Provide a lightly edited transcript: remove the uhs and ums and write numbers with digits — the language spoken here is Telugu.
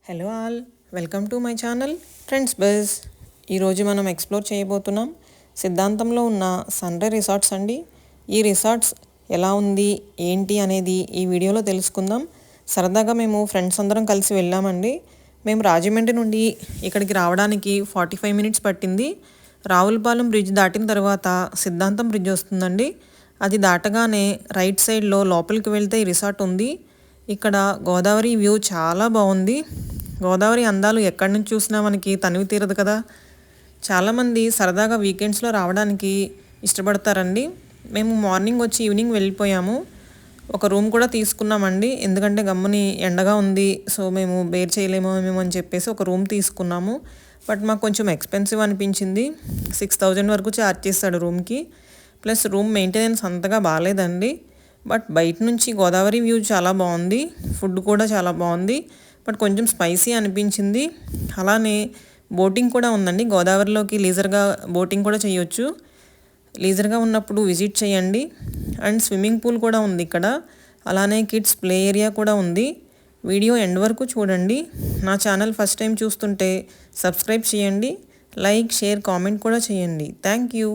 Hello all, welcome to my channel friends buzz. ఈరోజు మనం ఎక్స్ప్లోర్ చేయబోతున్నాం సిద్ధాంతంలో ఉన్న సన్రే రిసార్ట్స్ అండి. ఈ రిసార్ట్స్ ఎలా ఉంది ఏంటి అనేది ఈ వీడియోలో తెలుసుకుందాం. సరదాగా మేము ఫ్రెండ్స్ అందరం కలిసి వెళ్ళామండి. మేము రాజమండ్రి నుండి ఇక్కడికి రావడానికి 45 మినిట్స్ పట్టింది. రావులపాలెం బ్రిడ్జ్ దాటిన తర్వాత సిద్ధాంతం బ్రిడ్జ్ వస్తుందండి. అది దాటగానే రైట్ సైడ్లో లోపలికి వెళ్తే ఈ రిసార్ట్ ఉంది. ఇక్కడ గోదావరి వ్యూ చాలా బాగుంది. గోదావరి అందాలు ఎక్కడి నుంచి చూసినా మనకి తనివి తీరదు కదా. చాలామంది సరదాగా వీకెండ్స్లో రావడానికి ఇష్టపడతారండి. మేము మార్నింగ్ వచ్చి ఈవినింగ్ వెళ్ళిపోయాము. ఒక రూమ్ కూడా తీసుకున్నామండి, ఎందుకంటే గమ్ముని ఎండగా ఉంది, సో మేము బేర్ చేయలేమో మేము అని చెప్పేసి ఒక రూమ్ తీసుకున్నాము. బట్ మాకు కొంచెం ఎక్స్పెన్సివ్ అనిపించింది. 6,000 వరకు ఛార్జ్ చేస్తాడు రూమ్కి. ప్లస్ రూమ్ మెయింటెనెన్స్ అంతగా బాగాలేదండి. బట్ బయట నుంచి గోదావరి వ్యూ చాలా బాగుంది. ఫుడ్ కూడా చాలా బాగుంది. బట్ కొంచెం స్పైసీ అనిపించింది. అలానే బోటింగ్ కూడా ఉందండి. గోదావరిలోకి లీజర్గా బోటింగ్ కూడా చేయొచ్చు. లీజర్గా ఉన్నప్పుడు విజిట్ చేయండి. అండ్ స్విమ్మింగ్ పూల్ కూడా ఉంది ఇక్కడ. అలానే కిడ్స్ ప్లే ఏరియా కూడా ఉంది. వీడియో ఎండ్ వరకు చూడండి. నా ఛానల్ ఫస్ట్ టైం చూస్తుంటే సబ్స్క్రైబ్ చేయండి. లైక్, షేర్, కామెంట్ కూడా చేయండి. Thank you.